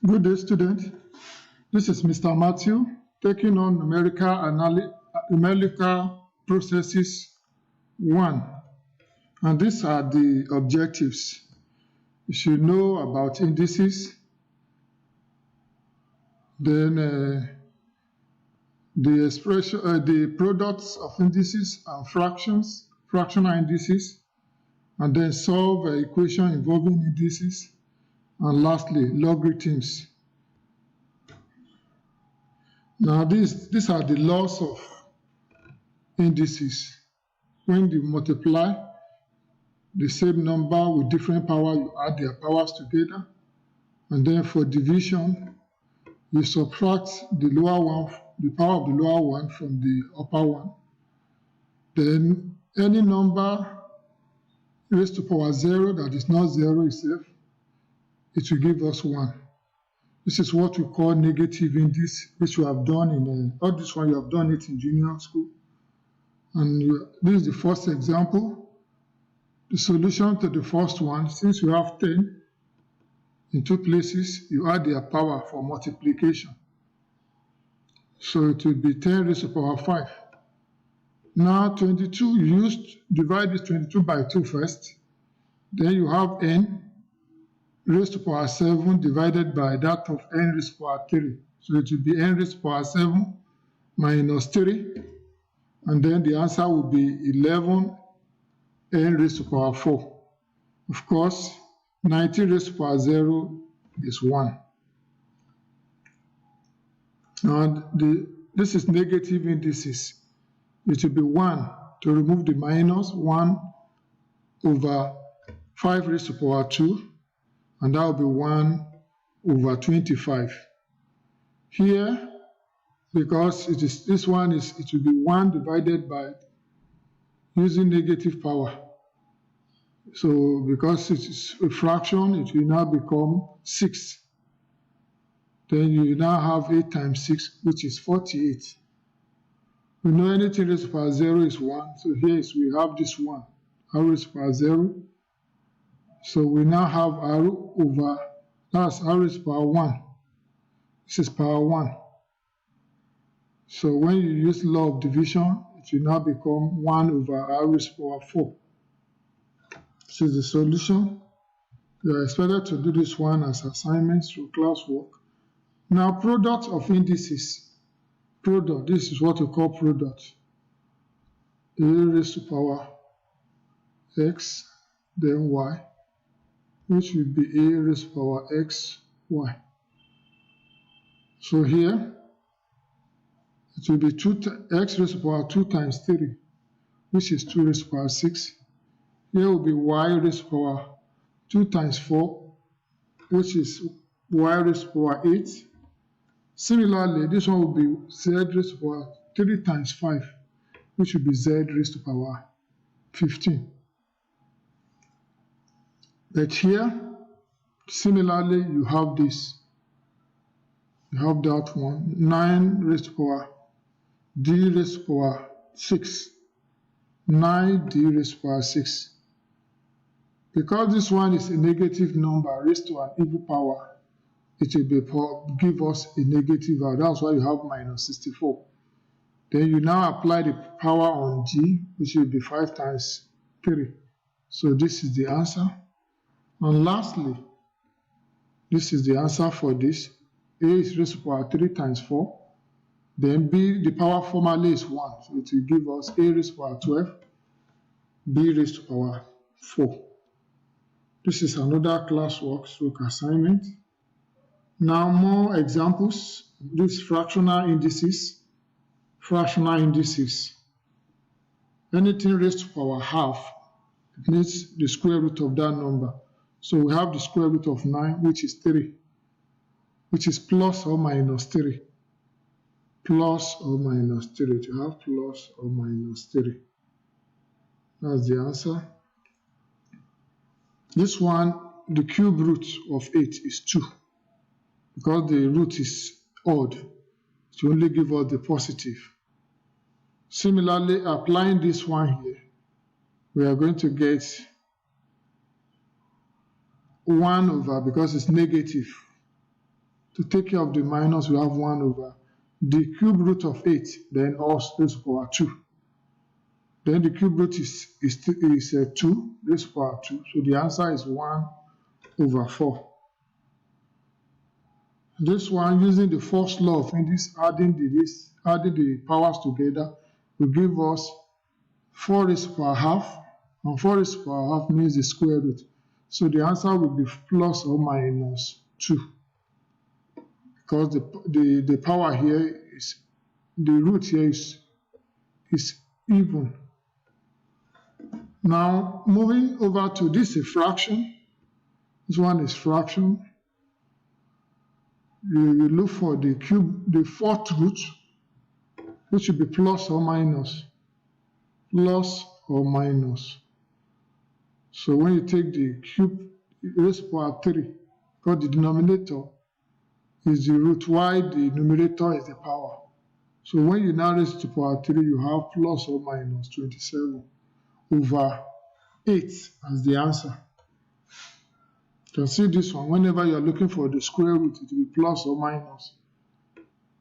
Good day, student. This is Mr. Matthew taking on numerical processes 1. And these are the objectives. You should know about indices, then the products of indices and fractions, fractional indices, and then solve an equation involving indices, and lastly, logarithms. Now, these are the laws of indices. When you multiply the same number with different power, you add their powers together. And then for division, you subtract the lower one, the power of the lower one from the upper one. Then any number raised to power 0 that is not 0 itself, it will give us 1. This is what we call negative index, which you have done in all this one, you have done it in junior school. And this is the first example. The solution to the first one, since you have 10 in two places, you add their power for multiplication. So it will be 10 raised to power 5. Now 22, you divide this 22 by 2 first. Then you have n raised to power 7 divided by that of n raised to power 3. So it will be n raised to power 7 minus 3. And then the answer will be 11 n raised to power 4. Of course, 19 raised to power 0 is 1. Now this is negative indices. It will be 1 to remove the minus, 1 over 5 raised to power 2. And that will be 1 over 25. Here, because this one it will be 1 divided by using negative power. So because it is a fraction, it will now become 6. Then you now have 8 times 6, which is 48. We know anything raised to power 0 is 1. So here we have this 1, r raised to power 0. So we now have r over, that's r raised to power 1. This is power 1. So when you use law of division, it will now become 1 over r raised to power 4. This is the solution. You are expected to do this one as assignments through classwork. Now, product of indices. Product, this is what we call product. A raised to power x, then y, which will be a raised to power x, y. So here, it will be x raised to power 2 times 3, which is 2 raised to power 6. Here will be y raised to power 2 times 4, which is y raised to power 8. Similarly, this one will be z raised to power 3 times 5, which will be z raised to power 15. But here, similarly, you have this. You have that one, 9 raised to power d raised to power 6. 9d raised to power 6. Because this one is a negative number raised to an even power, it will give us a negative value. That's why you have minus 64. Then you now apply the power on g, which will be 5 times 3. So this is the answer. And lastly, this is the answer for this. A is raised to power 3 times 4. Then b, the power formally is 1. So it will give us a raised to power 12, b raised to power 4. This is another classwork stroke assignment. Now more examples. These fractional indices. Fractional indices. Anything raised to power half, it needs the square root of that number. So we have the square root of 9, which is 3, which is plus or minus 3. Plus or minus 3. To have plus or minus 3. That's the answer. This one, the cube root of 8 is 2. Because the root is odd, it will only give us the positive. Similarly, applying this one here, we are going to get 1 over, because it's negative, to take care of the minus, we have 1 over the cube root of 8, then us raised to power 2. Then the cube root is 2 raised to power 2. So the answer is 1 over 4. This one, using the first law of index, adding the powers together, will give us 4 raised to power half, and 4 raised to power half means the square root. So the answer will be plus or minus 2, because the power here is, the root here is even. Now, moving over to this, a fraction. This one is fraction. You look for the cube, the fourth root, which should be plus or minus. Plus or minus. So when you take the cube raised to power 3, because the denominator is the root, while the numerator is the power. So when you now raise to power 3, you have plus or minus 27 over 8 as the answer. You can see this one. Whenever you are looking for the square root, it will be plus or minus.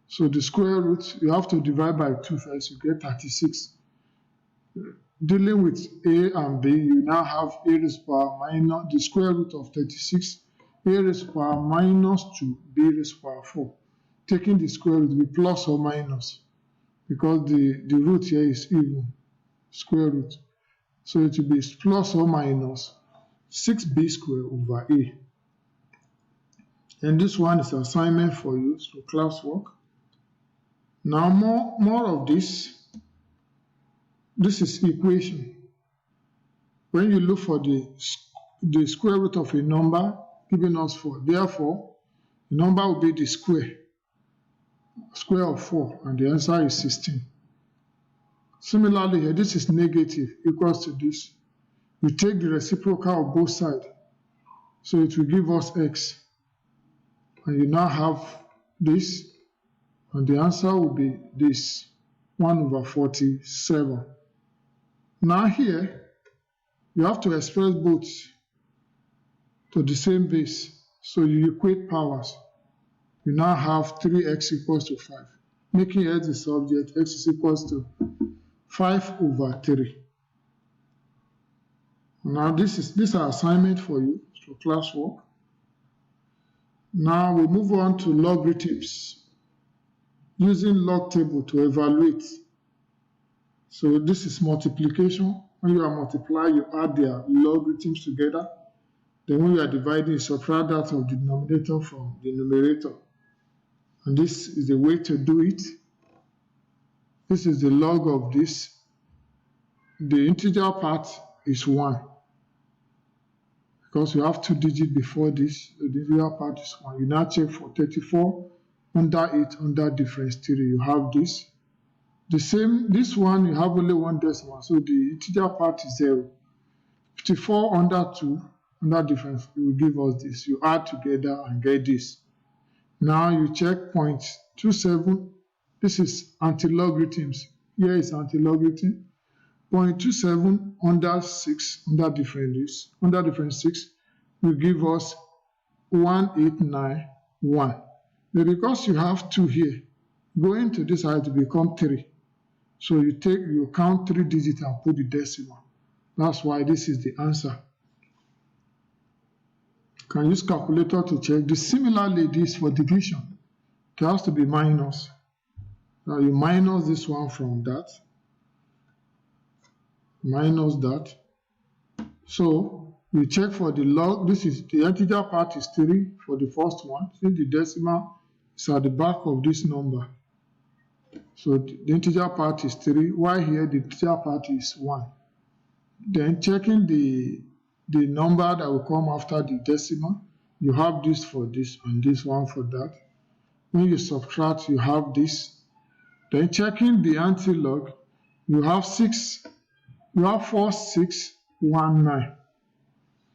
So the square root, you have to divide by 2 first, you get 36. Dealing with a and b, you now have a raised to power minus the square root of 36, a raised to power minus 2, b raised to power 4. Taking the square root will be plus or minus, because the root here is even, square root. So it will be plus or minus 6b squared over a. And this one is assignment for you, so classwork. Now more of this. This is equation. When you look for the square root of a number, giving us 4, therefore the number will be the square of 4, and the answer is 16. Similarly here, this is negative, equals to this. We take the reciprocal of both sides, so it will give us x. And you now have this, and the answer will be this, 1 over 47. Now here, you have to express both to the same base, so you equate powers. You now have 3x equals to 5, making x the subject, x is equals to 5 over 3. Now this is our assignment for you, so classwork. Now we move on to logarithms, using log table to evaluate. So this is multiplication. When you are multiplying, you add their logarithms together. Then when you are dividing, you subtract that of the denominator from the numerator. And this is the way to do it. This is the log of this. The integer part is 1. Because you have 2 digits before this, the integer part is 1. You now check for 34 under 8 under difference 3. You have this. The same, this one you have only 1 decimal, so the integer part is 0. 54 under 2 under difference, it will give us this. You add together and get this. Now you check 0.27. This is anti-logarithms. Here is anti-logarithm. 0.27 under 6 under difference 6 will give us 1891. But because you have 2 here, going to this side to become 3. So you count 3 digits and put the decimal. That's why this is the answer. You can use calculator to check. Similarly, this for division, it has to be minus. Now you minus this one from that. Minus that. So we check for the log. This is the integer part is 3 for the first one. See, the decimal is at the back of this number. So the integer part is 3, while here the integer part is 1. Then checking the number that will come after the decimal, you have this for this and this one for that. When you subtract, you have this. Then checking the anti-log, you have 4, 6, 1, 9.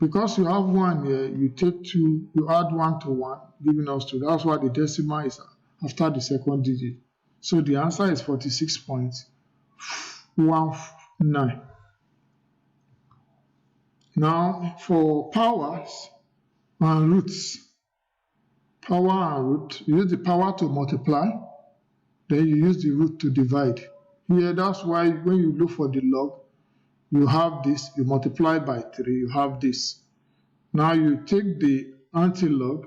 Because you have 1 here, you take 2, you add 1 to 1, giving us 2. That's why the decimal is after the second digit. So the answer is 46.19. Now for powers and roots, power and root. You use the power to multiply, then you use the root to divide. Here, that's why when you look for the log, you have this, you multiply by 3, you have this. Now you take the antilog,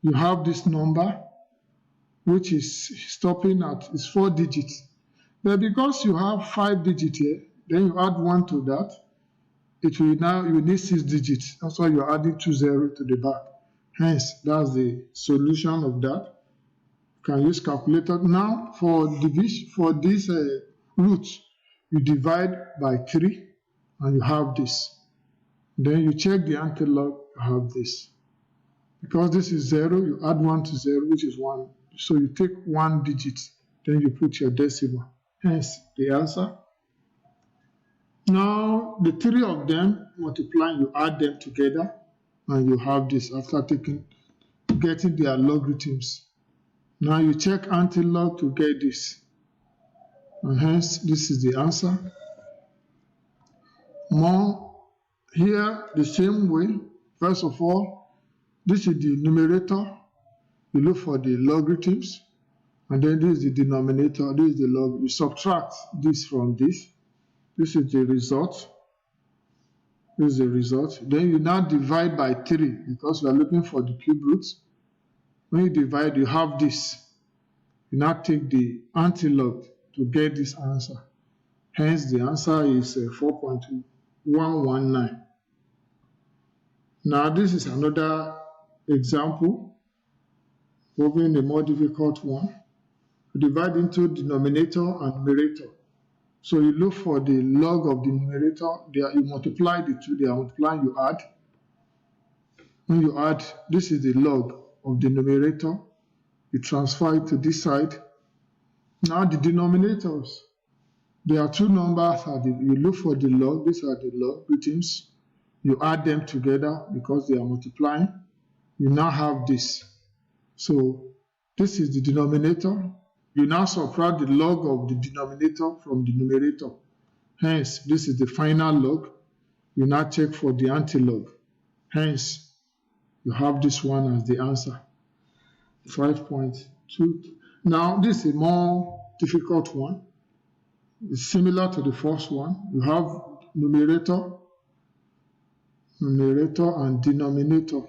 you have this number, which is stopping at is 4 digits. But because you have 5 digits here, then you add 1 to that, it will now, you need 6 digits. That's why you're adding 2 zeros to the back. Hence, that's the solution of that. You can use calculator. Now, for division, for this root, you divide by 3, and you have this. Then you check the antilog, you have this. Because this is 0, you add 1 to 0, which is 1. So you take 1 digit, then you put your decimal. Hence, the answer. Now, the 3 of them multiplying, you add them together, and you have this after getting their logarithms. Now you check antilog to get this. And hence, this is the answer. More here, the same way. First of all, this is the numerator. You look for the logarithms. And then this is the denominator. This is the log. You subtract this from this. This is the result. This is the result. Then you now divide by 3 because we are looking for the cube roots. When you divide, you have this. You now take the antilog to get this answer. Hence, the answer is 4.119. Now, this is another example, moving a more difficult one. You divide into denominator and numerator. So you look for the log of the numerator. There, you multiply the two. They are multiplying, you add. When you add, this is the log of the numerator. You transfer it to this side. Now the denominators. There are 2 numbers. You look for the log. These are the logarithms. You add them together because they are multiplying. You now have this. So this is the denominator. You now subtract the log of the denominator from the numerator. Hence, this is the final log. You now check for the antilog. Hence, you have this one as the answer. 5.2. Now, this is a more difficult one. It's similar to the first one. You have numerator and denominator.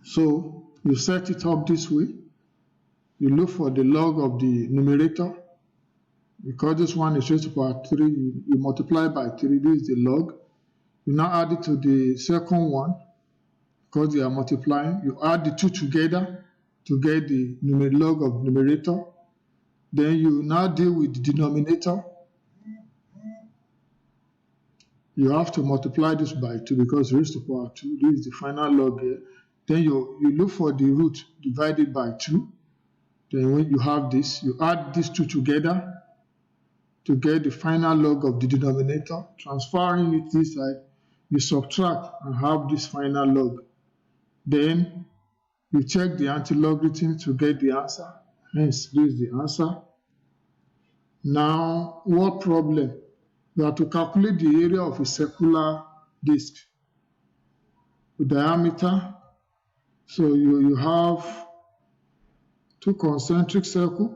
So, you set it up this way. You look for the log of the numerator. Because this one is raised to power 3, you multiply by 3. This is the log. You now add it to the second one. Because they are multiplying, you add the 2 together to get the log of numerator. Then you now deal with the denominator. You have to multiply this by 2 because raised to power 2. This is the final log here. Then you look for the root divided by 2. Then when you have this, you add these 2 together to get the final log of the denominator. Transferring it this side, you subtract and have this final log. Then you check the antilogarithm to get the answer. Hence, this is the answer. Now, what problem? You have to calculate the area of a circular disc with diameter. So you have 2 concentric circles.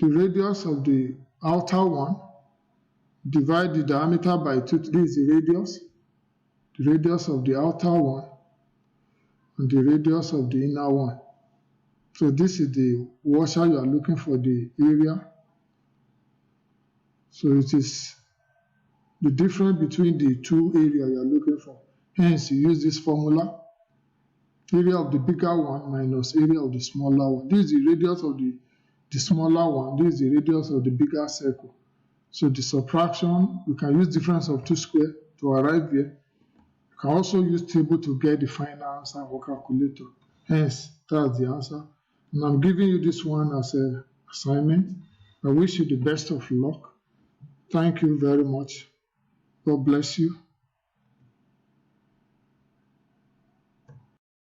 The radius of the outer one, divide the diameter by 2. This is the radius of the outer one, and the radius of the inner one. So this is the washer you are looking for, the area. So it is the difference between the 2 areas you are looking for. Hence, you use this formula. Area of the bigger one minus area of the smaller one. This is the radius of the smaller one. This is the radius of the bigger circle. So the subtraction, we can use difference of 2 squared to arrive here. You can also use table to get the final answer or calculator. Hence, that's the answer. And I'm giving you this one as an assignment. I wish you the best of luck. Thank you very much. God bless you.